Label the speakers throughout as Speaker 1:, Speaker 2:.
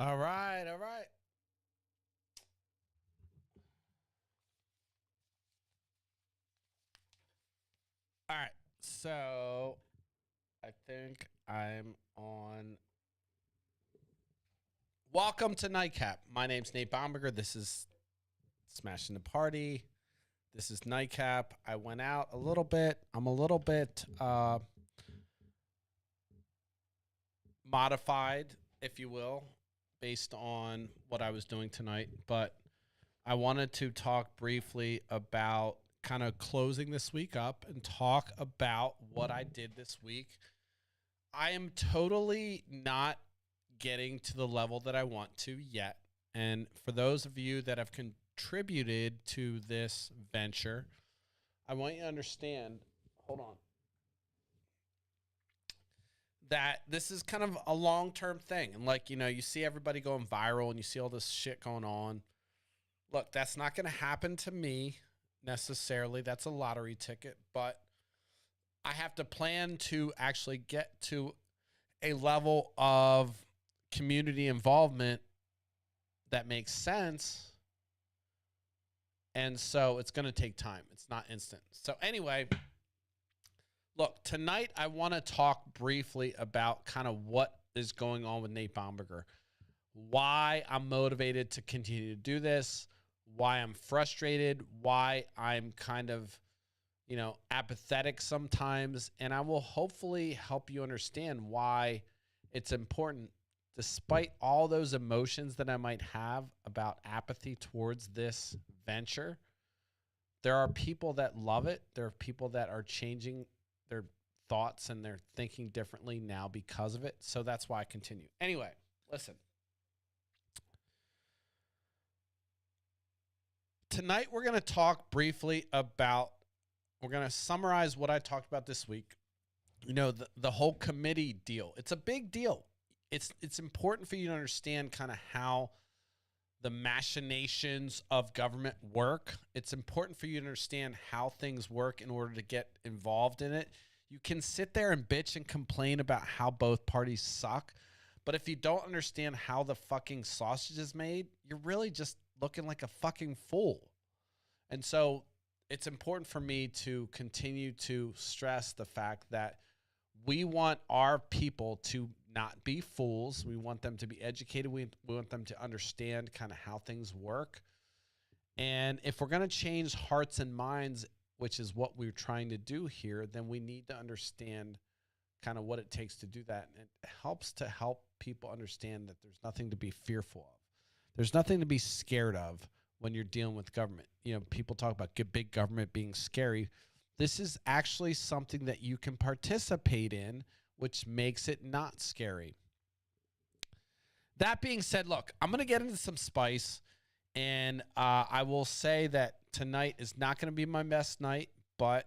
Speaker 1: All right, all right. All right. So I think I'm on. Welcome to Nightcap. My name's Nate Bomberger. This is Smashing the Party. This is Nightcap. I went out a little bit. I'm a little bit modified, if you will, based on what I was doing tonight. But I wanted to talk briefly about kind of closing this week up and talk about what I did this week. I am totally not getting to the level that I want to yet. And for those of you that have contributed to this venture, I want you to understand, hold on, that this is kind of a long-term thing. And like, you see everybody going viral and you see all this shit going on. Look, that's not going to happen to me necessarily. That's a lottery ticket, but I have to plan to actually get to a level of community involvement that makes sense. And so it's going to take time. It's not instant. So anyway, look, tonight I want to talk briefly about kind of what is going on with Nate Bomberger, why I'm motivated to continue to do this, why I'm frustrated, why I'm kind of, apathetic sometimes. And I will hopefully help you understand why it's important, despite all those emotions that I might have about apathy towards this venture. There are people that love it. There are people that are changing their thoughts and they're thinking differently now because of it. So that's why I continue. Anyway, listen. Tonight, we're going to talk briefly about, we're going to summarize what I talked about this week. The whole committee deal. It's a big deal. It's important for you to understand kind of how the machinations of government work. It's important for you to understand how things work in order to get involved in it. You can sit there and bitch and complain about how both parties suck, but if you don't understand how the fucking sausage is made, you're really just looking like a fucking fool. And so it's important for me to continue to stress the fact that we want our people to not be fools. We want them to be educated. We want them to understand kind of how things work. And if we're going to change hearts and minds, which is what we're trying to do here, then we need to understand kind of what it takes to do that. And it helps to help people understand that there's nothing to be fearful of. There's nothing to be scared of when you're dealing with government. People talk about big government being scary. This is actually something that you can participate in, which makes it not scary. That being said, look, I'm going to get into some spice, and I will say that tonight is not going to be my best night, but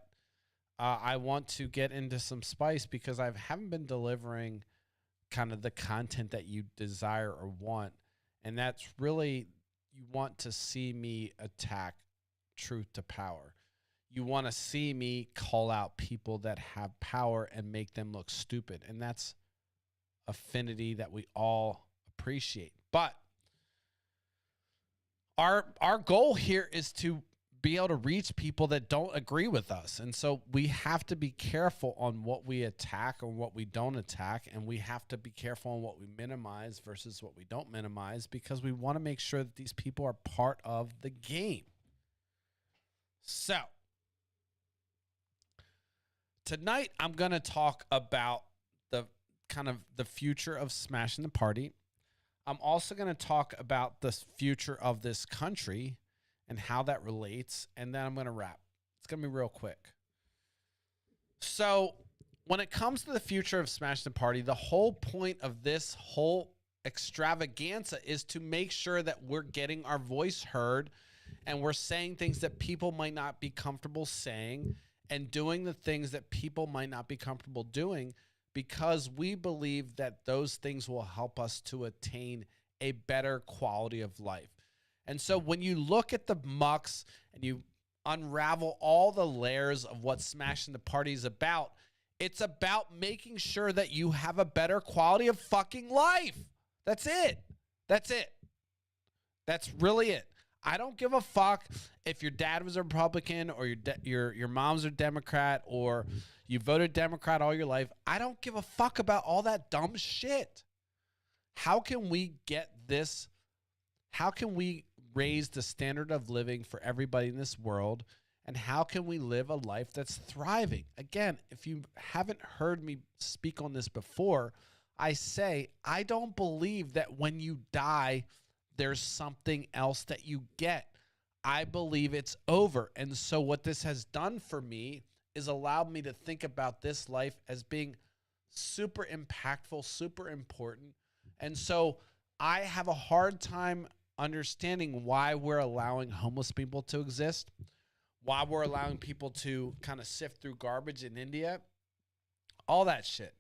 Speaker 1: I want to get into some spice because I haven't been delivering kind of the content that you desire or want. And that's really, you want to see me attack truth to power. You want to see me call out people that have power and make them look stupid. And that's affinity that we all appreciate. But our goal here is to be able to reach people that don't agree with us. And so we have to be careful on what we attack and what we don't attack. And we have to be careful on what we minimize versus what we don't minimize, because we want to make sure that these people are part of the game. So tonight I'm going to talk about the kind of the future of Smashing the Party. I'm also going to talk about the future of this country and how that relates, and then I'm going to wrap. It's going to be real quick. So when it comes to the future of Smash the Party, the whole point of this whole extravaganza is to make sure that we're getting our voice heard and we're saying things that people might not be comfortable saying and doing the things that people might not be comfortable doing, because we believe that those things will help us to attain a better quality of life. And so when you look at the mucks and you unravel all the layers of what Smashing the Party is about, it's about making sure that you have a better quality of fucking life. That's it. That's it. That's really it. I don't give a fuck if your dad was a Republican or your mom's a Democrat or you voted Democrat all your life. I don't give a fuck about all that dumb shit. How can we get this? How can we raise the standard of living for everybody in this world? And how can we live a life that's thriving? Again, if you haven't heard me speak on this before, I say I don't believe that when you die, there's something else that you get. I believe it's over. And so what this has done for me is allowed me to think about this life as being super impactful, super important. And so I have a hard time understanding why we're allowing homeless people to exist, why we're allowing people to kind of sift through garbage in India, all that shit.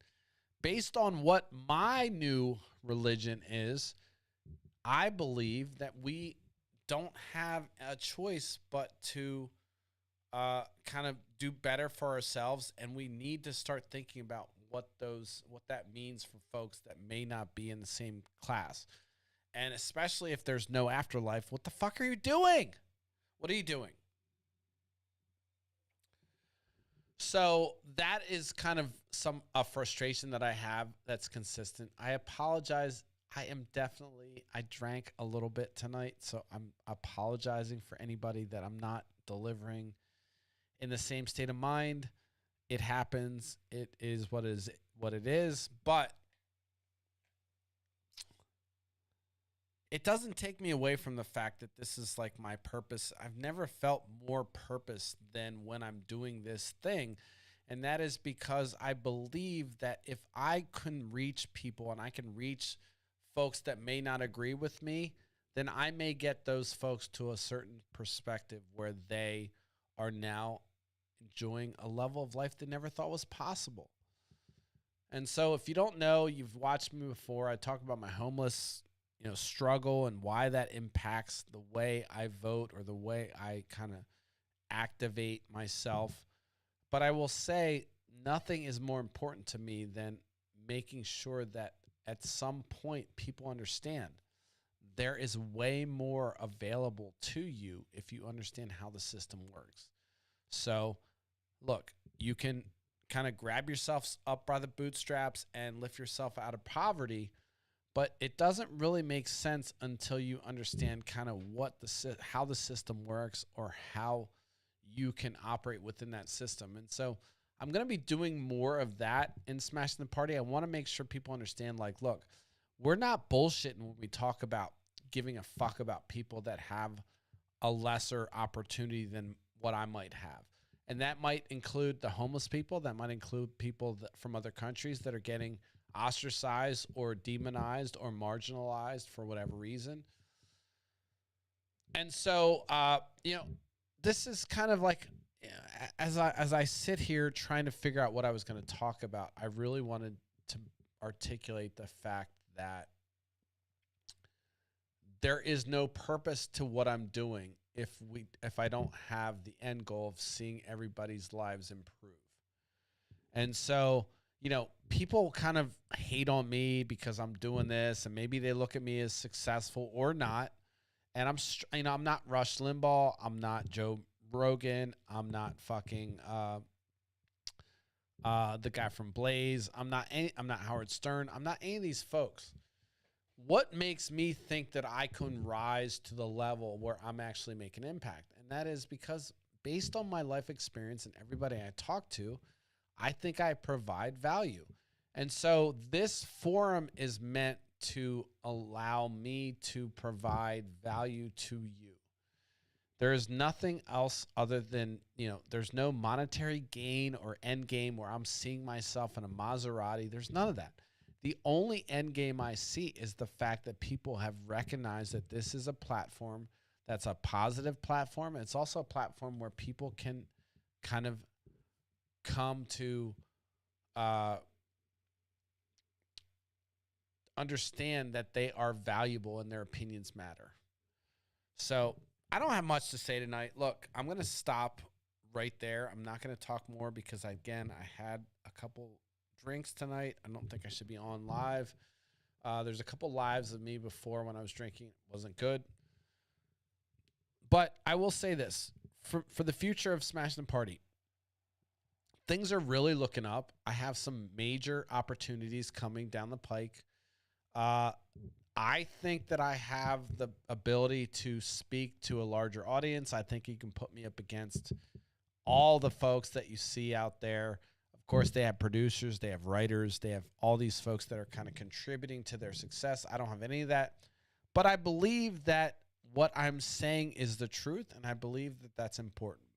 Speaker 1: Based on what my new religion is, I believe that we don't have a choice but to kind of do better for ourselves, and we need to start thinking about what that means for folks that may not be in the same class. And especially if there's no afterlife, what the fuck are you doing? What are you doing? So that is kind of a frustration that I have that's consistent. I apologize. I drank a little bit tonight, so I'm apologizing for anybody that I'm not delivering in the same state of mind. It happens. It is what it is, but it doesn't take me away from the fact that this is like my purpose. I've never felt more purpose than when I'm doing this thing. And that is because I believe that if I can reach people and I can reach folks that may not agree with me, then I may get those folks to a certain perspective where they are now enjoying a level of life they never thought was possible. And so if you don't know, you've watched me before, I talk about my homeless, struggle and why that impacts the way I vote or the way I kind of activate myself. But I will say nothing is more important to me than making sure that at some point people understand there is way more available to you if you understand how the system works. So, look, you can kind of grab yourself up by the bootstraps and lift yourself out of poverty, but it doesn't really make sense until you understand kind of how the system works or how you can operate within that system. And so I'm going to be doing more of that in Smashing the Party. I want to make sure people understand, like, look, we're not bullshitting when we talk about giving a fuck about people that have a lesser opportunity than what I might have. And that might include the homeless people. That might include people from other countries that are getting ostracized or demonized or marginalized for whatever reason. And so, this is kind of like, as I sit here trying to figure out what I was going to talk about, I really wanted to articulate the fact that there is no purpose to what I'm doing if I don't have the end goal of seeing everybody's lives improve. And so, people kind of hate on me because I'm doing this, and maybe they look at me as successful or not. And I'm not Rush Limbaugh. I'm not Joe Rogan. I'm not fucking the guy from Blaze. I'm not Howard Stern. I'm not any of these folks. What makes me think that I can rise to the level where I'm actually making impact? And that is because based on my life experience and everybody I talk to, I think I provide value. And so this forum is meant to allow me to provide value to you. There is nothing else other than, there's no monetary gain or end game where I'm seeing myself in a Maserati. There's none of that. The only end game I see is the fact that people have recognized that this is a platform that's a positive platform. It's also a platform where people can kind of come to understand that they are valuable and their opinions matter. So I don't have much to say tonight. Look, I'm going to stop right there. I'm not going to talk more because, again, I had a couple drinks tonight. I don't think I should be on live. There's a couple lives of me before when I was drinking. It wasn't good. But I will say this. For the future of Smash and Party, things are really looking up. I have some major opportunities coming down the pike. I think that I have the ability to speak to a larger audience. I think you can put me up against all the folks that you see out there. Of course, they have producers, they have writers, they have all these folks that are kind of contributing to their success. I don't have any of that. But I believe that what I'm saying is the truth, and I believe that that's important.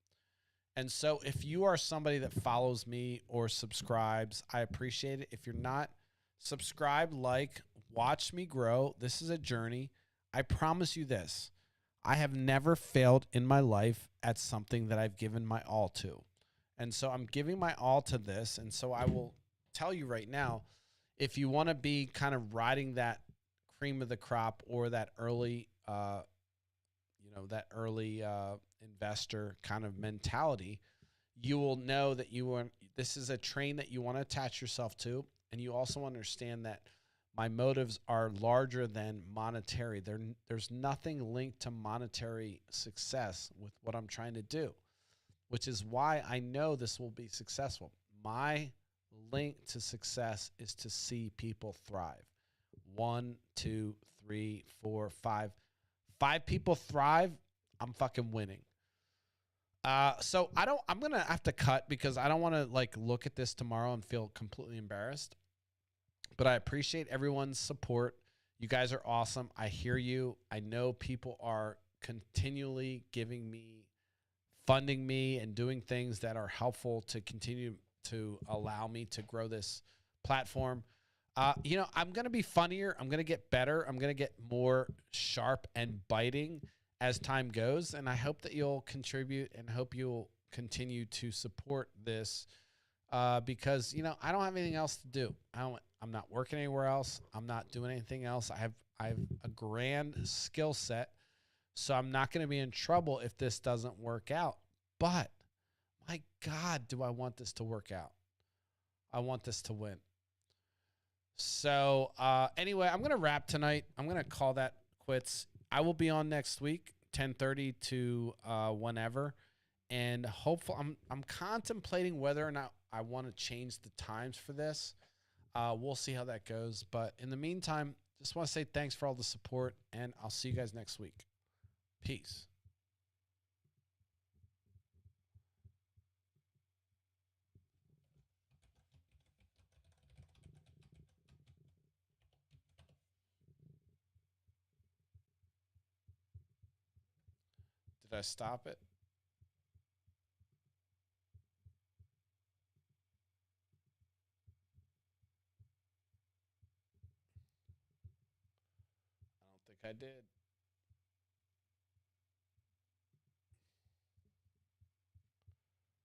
Speaker 1: And so if you are somebody that follows me or subscribes, I appreciate it. If you're not, subscribe, like, watch me grow. This is a journey. I promise you this. I have never failed in my life at something that I've given my all to. And so I'm giving my all to this. And so I will tell you right now, if you want to be kind of riding that cream of the crop or that early, investor kind of mentality, you will know that this is a train that you want to attach yourself to. And you also understand that my motives are larger than monetary. There's nothing linked to monetary success with what I'm trying to do, which is why I know this will be successful. My link to success is to see people thrive. 1, 2, 3, 4, 5. 5 people thrive, I'm fucking winning. So I'm going to have to cut because I don't want to look at this tomorrow and feel completely embarrassed. But I appreciate everyone's support. You guys are awesome. I hear you. I know people are continually funding me and doing things that are helpful to continue to allow me to grow this platform. I'm going to be funnier. I'm going to get better. I'm going to get more sharp and biting as time goes. And I hope that you'll contribute and hope you'll continue to support this because, I don't have anything else to do. I'm not working anywhere else. I'm not doing anything else. I have a grand skill set, so I'm not going to be in trouble if this doesn't work out. But my God, do I want this to work out? I want this to win. So anyway, I'm going to wrap tonight. I'm going to call that quits. I will be on next week, 10:30 to whenever, and hopefully I'm contemplating whether or not I want to change the times for this. We'll see how that goes. But in the meantime, just want to say thanks for all the support, and I'll see you guys next week. Peace. Did I stop it? I don't think I did.